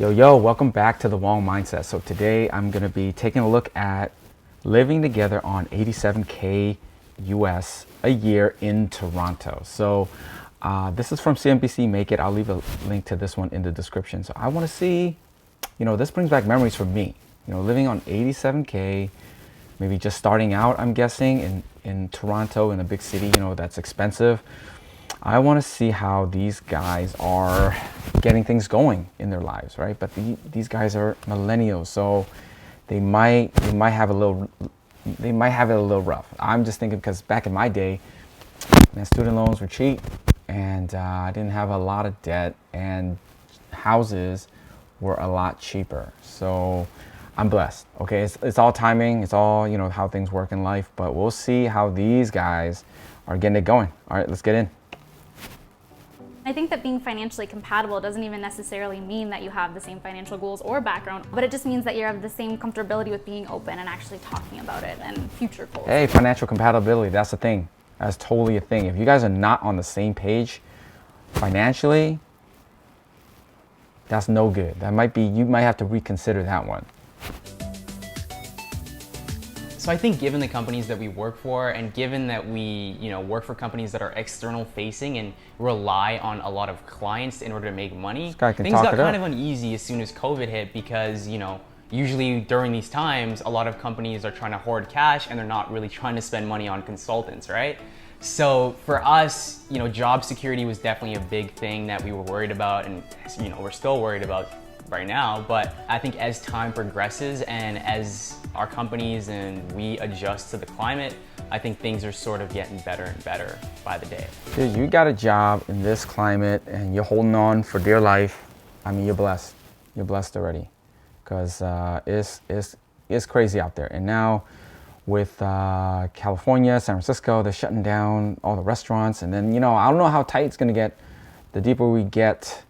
Yo, welcome back to The Wong Mindset. So today I'm going to be taking a look at living together on 87K US a year in Toronto. So this is from CNBC Make It. I'll leave a link to this one in the description. So I want to see, this brings back memories for me. Living on 87K, maybe just starting out, I'm guessing, in Toronto, in a big city, that's expensive. I want to see how these guys are getting things going in their lives, right? But these guys are millennials, so they might have it a little rough. I'm just thinking because back in my day, man, student loans were cheap, and I didn't have a lot of debt, and houses were a lot cheaper. So I'm blessed. Okay, it's all timing. It's all how things work in life. But we'll see how these guys are getting it going. All right, let's get in. I think that being financially compatible doesn't even necessarily mean that you have the same financial goals or background, but it just means that you have the same comfortability with being open and actually talking about it and future goals. Hey, financial compatibility, that's a thing. That's totally a thing. If you guys are not on the same page financially, that's no good. You might have to reconsider that one. So I think given the companies that we work for, and given that we, work for companies that are external facing and rely on a lot of clients in order to make money, things got kind of uneasy as soon as COVID hit because, usually during these times, a lot of companies are trying to hoard cash and they're not really trying to spend money on consultants, right? So for us, job security was definitely a big thing that we were worried about, and we're still worried about right now. But I think as time progresses and as our companies and we adjust to the climate, I think things are sort of getting better and better by the day. Dude, you got a job in this climate and you're holding on for dear life. I mean, you're blessed. You're blessed already, because it's crazy out there. And now with California, San Francisco, they're shutting down all the restaurants. And then, I don't know how tight it's going to get the deeper we get.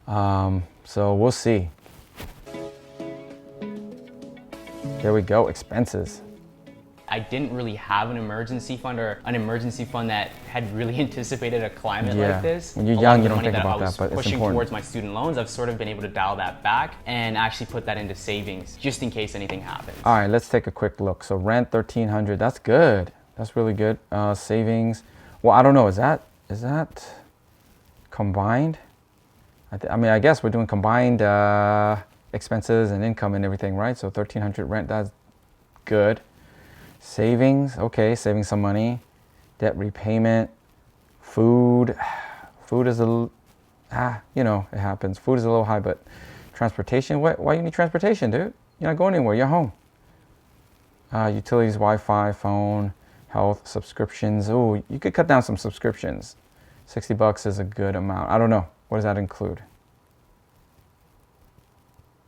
So we'll see. There we go, expenses. I didn't really have an emergency fund or an emergency fund that had really anticipated a climate like this. When you're young, you don't think about that, but it's pushing important. Towards my student loans, I've sort of been able to dial that back and actually put that into savings just in case anything happens. All right, let's take a quick look. So rent, $1,300, that's good. That's really good. Savings, well, I don't know, is that combined? I guess we're doing combined expenses and income and everything, right? So $1,300 rent, that's good. Savings, okay, saving some money. Debt repayment, food is a little, it happens. Food is a little high, but transportation, why you need transportation, dude? You're not going anywhere, you're home. Utilities, Wi-Fi, phone, health, subscriptions. Oh, you could cut down some subscriptions. $60 is a good amount. I don't know. What does that include?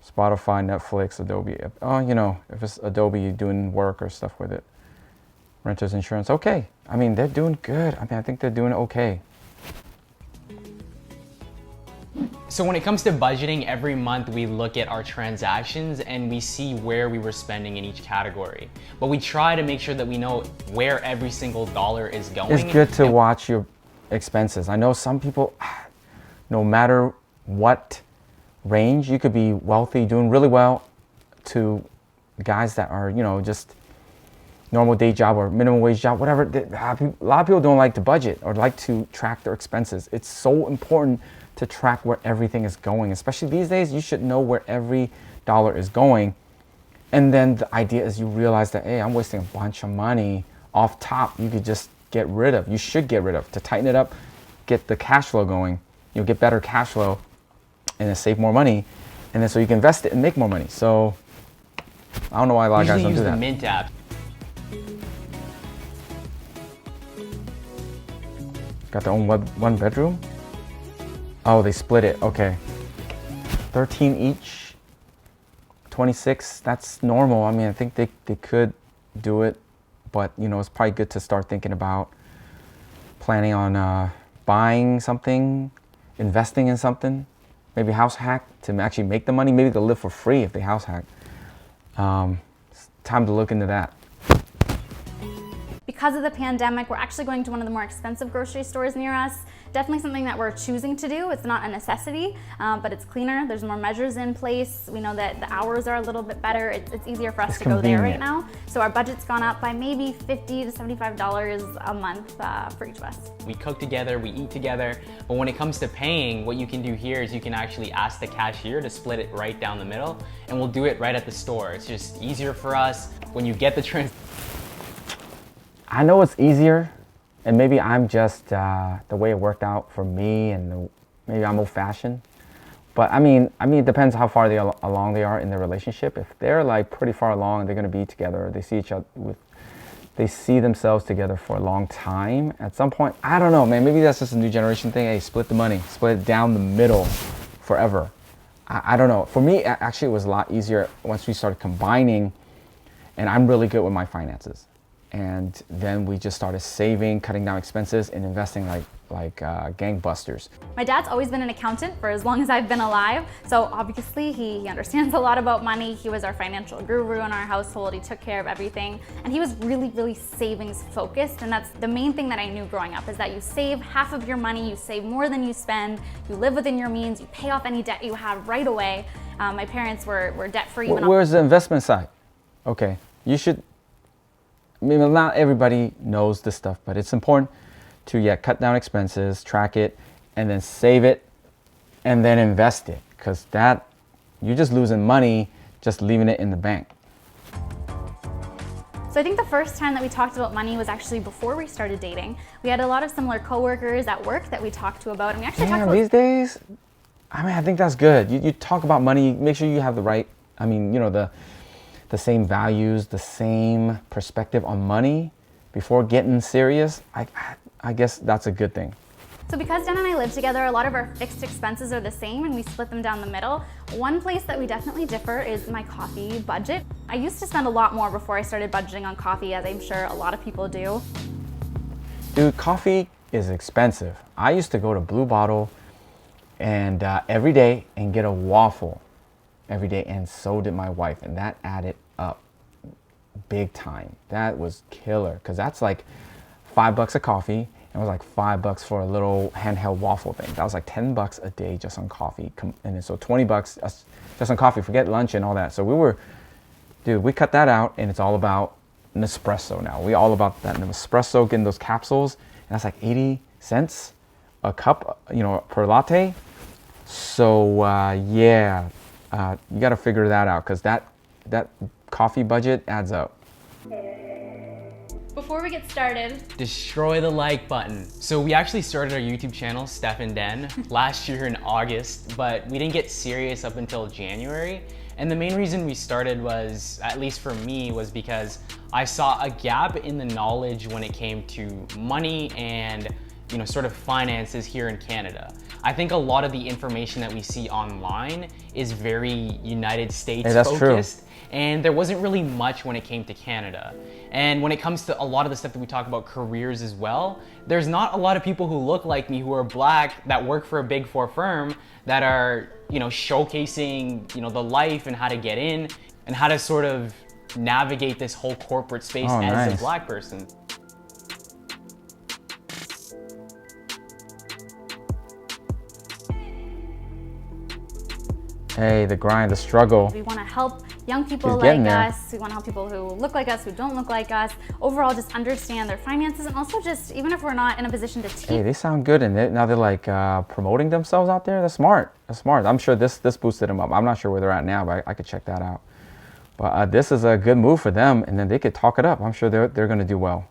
Spotify, Netflix, Adobe. Oh, if it's Adobe doing work or stuff with it. Renters insurance. Okay. I mean, they're doing good. I think they're doing okay. So when it comes to budgeting, every month we look at our transactions and we see where we were spending in each category. But we try to make sure that we know where every single dollar is going. It's good to watch your expenses. I know some people, no matter what range, you could be wealthy, doing really well, to guys that are, just normal day job or minimum wage job, whatever. A lot of people don't like to budget or like to track their expenses. It's so important to track where everything is going, especially these days. You should know where every dollar is going. And then the idea is you realize that, hey, I'm wasting a bunch of money off top. You could just get rid of. You should get rid of, to tighten it up, get the cash flow going. You'll get better cash flow and then save more money, and then so you can invest it and make more money. So I don't know why a lot of guys don't do that. Usually use the Mint app. Got their own one bedroom? Oh, they split it, okay. 13 each, 26, that's normal. I think they could do it, but it's probably good to start thinking about planning on buying something, investing in something, maybe house hack to actually make the money. Maybe they'll live for free if they house hack. It's time to look into that. because of the pandemic, we're actually going to one of the more expensive grocery stores near us. Definitely something that we're choosing to do. It's not a necessity, but it's cleaner. There's more measures in place. We know that the hours are a little bit better. It's easier for us to go there right now. So our budget's gone up by maybe $50 to $75 a month for each of us. We cook together, we eat together, but when it comes to paying, what you can do here is you can actually ask the cashier to split it right down the middle, and we'll do it right at the store. It's just easier for us. When you get the I know it's easier, and maybe I'm just the way it worked out for me, and maybe I'm old-fashioned. But I mean, it depends how far along they are in their relationship. If they're like pretty far along, they're gonna be together. They see each other they see themselves together for a long time. At some point, I don't know, man. Maybe that's just a new generation thing. Hey, split the money, split it down the middle, forever. I don't know. For me, actually, it was a lot easier once we started combining. And I'm really good with my finances. And then we just started saving, cutting down expenses, and investing like gangbusters. My dad's always been an accountant for as long as I've been alive. So obviously he understands a lot about money. He was our financial guru in our household. He took care of everything. And he was really, really savings focused. And that's the main thing that I knew growing up, is that you save half of your money, you save more than you spend, you live within your means, you pay off any debt you have right away. My parents were debt-free. Where's the investment side? Okay. You should, not everybody knows this stuff, but it's important to cut down expenses, track it, and then save it, and then invest it. Because you're just losing money just leaving it in the bank. So I think the first time that we talked about money was actually before we started dating. We had a lot of similar coworkers at work that we talked to about, and we actually talked about— these days, I think that's good. You talk about money, make sure you have the right, the same values, the same perspective on money before getting serious. I guess that's a good thing. So because Dan and I live together, a lot of our fixed expenses are the same and we split them down the middle. One place that we definitely differ is my coffee budget. I used to spend a lot more before I started budgeting on coffee, as I'm sure a lot of people do. Dude, coffee is expensive. I used to go to Blue Bottle and every day and get a waffle every day, and so did my wife, and that added up big time. That was killer, because that's like $5 a coffee, and it was like $5 for a little handheld waffle thing. That was like $10 a day just on coffee, and then so $20 just on coffee, forget lunch and all that. So we cut that out, and it's all about Nespresso now. We all about that Nespresso, getting those capsules, and that's like 80 cents a cup, per latte. So you got to figure that out, because that coffee budget adds up. Before we get started, destroy the like button. So we actually started our YouTube channel, Steph and Den, last year in August, but we didn't get serious up until January. And the main reason we started was, at least for me, was because I saw a gap in the knowledge when it came to money and sort of finances here in Canada. I think a lot of the information that we see online is very United States focused. True. And there wasn't really much when it came to Canada. And when it comes to a lot of the stuff that we talk about, careers as well, there's not a lot of people who look like me, who are black, that work for a Big Four firm, that are showcasing the life and how to get in and how to sort of navigate this whole corporate space as a black person. Hey, the grind, the struggle. We want to help young people like us. We want to help people who look like us, who don't look like us. Overall, just understand their finances, and also just, even if we're not in a position to teach. Hey, they sound good, and now they're like promoting themselves out there. That's smart. That's smart. I'm sure this boosted them up. I'm not sure where they're at now, but I could check that out. But this is a good move for them, and then they could talk it up. I'm sure they're going to do well.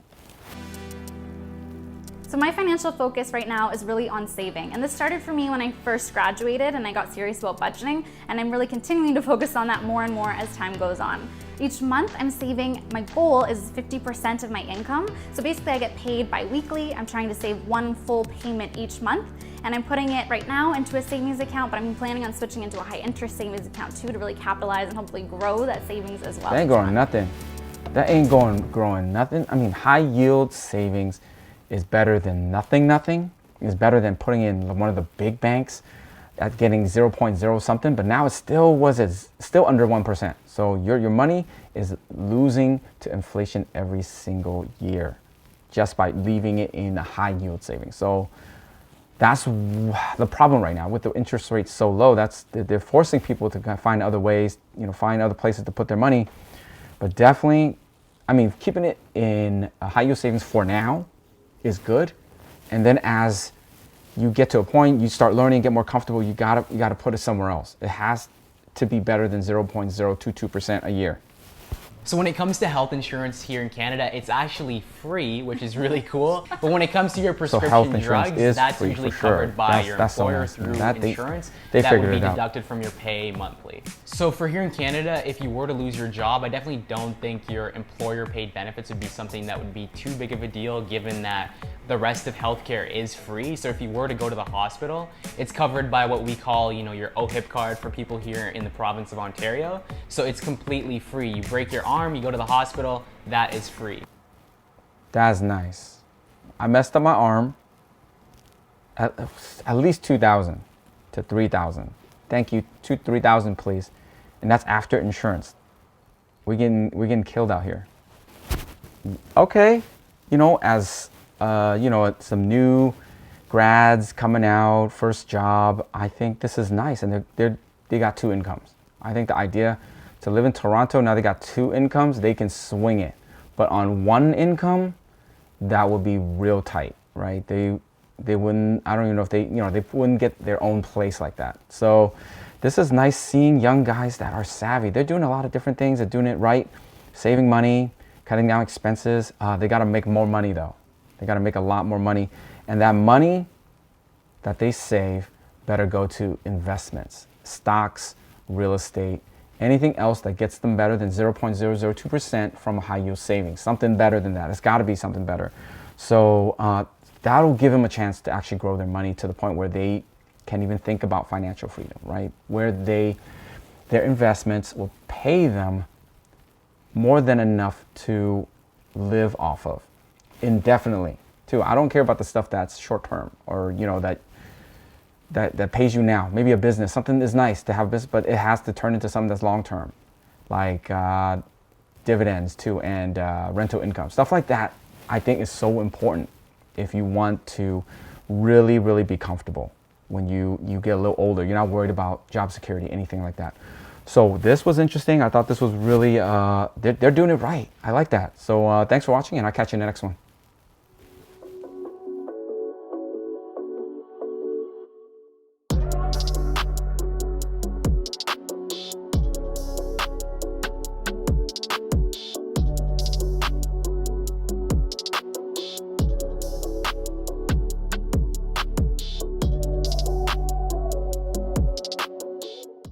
So my financial focus right now is really on saving. And this started for me when I first graduated and I got serious about budgeting, and I'm really continuing to focus on that more and more as time goes on. Each month I'm saving, my goal is 50% of my income. So basically I get paid bi-weekly. I'm trying to save one full payment each month, and I'm putting it right now into a savings account, but I'm planning on switching into a high interest savings account too, to really capitalize and hopefully grow that savings as well. That ain't growing nothing. That ain't growing nothing. High yield savings is better than nothing. It's better than putting in one of the big banks at getting 0.0 something, but now it's still under 1%. So your money is losing to inflation every single year. just by leaving it in a high yield savings. So that's the problem right now with the interest rates so low. They're forcing people to kind of find other ways, find other places to put their money. But definitely, I mean, keeping it in a high yield savings for now is good. And then as you get to a point, you start learning, get more comfortable, you gotta put it somewhere else. It has to be better than 0.022% a year. So when it comes to health insurance here in Canada, it's actually free, which is really cool. But when it comes to your prescription drugs, that's usually covered by your employer through insurance. That would be deducted from your pay monthly. So for here in Canada, if you were to lose your job, I definitely don't think your employer paid benefits would be something that would be too big of a deal, given that the rest of healthcare is free. So if you were to go to the hospital, it's covered by what we call, your OHIP card for people here in the province of Ontario. So it's completely free. You break your arm, you go to the hospital, that is free. That's nice. I messed up my arm. At least 2,000 to 3,000. Thank you, 3,000 please. And that's after insurance. We're getting killed out here. Okay, as some new grads coming out, first job, I think this is nice, and they got two incomes. I think the idea to live in Toronto, now they got two incomes, they can swing it. But on one income, that would be real tight, right? They wouldn't, I don't even know if they wouldn't get their own place like that. So this is nice seeing young guys that are savvy. They're doing a lot of different things. They're doing it right, saving money, cutting down expenses. They got to make more money though. They got to make a lot more money. And that money that they save better go to investments, stocks, real estate, anything else that gets them better than 0.002% from a high yield savings. Something better than that. It's got to be something better. So that'll give them a chance to actually grow their money to the point where they can even think about financial freedom, right? Where their investments will pay them more than enough to live off of indefinitely too. I don't care about the stuff that's short term or that pays you now. Maybe a business, something is nice to have a business, but it has to turn into something that's long term, like dividends too, and rental income, stuff like that. I think is so important if you want to really, really be comfortable when you get a little older. You're not worried about job security, anything like that. So this was interesting. I thought this was really, they're doing it right. I like that. So thanks for watching, and I'll catch you in the next one.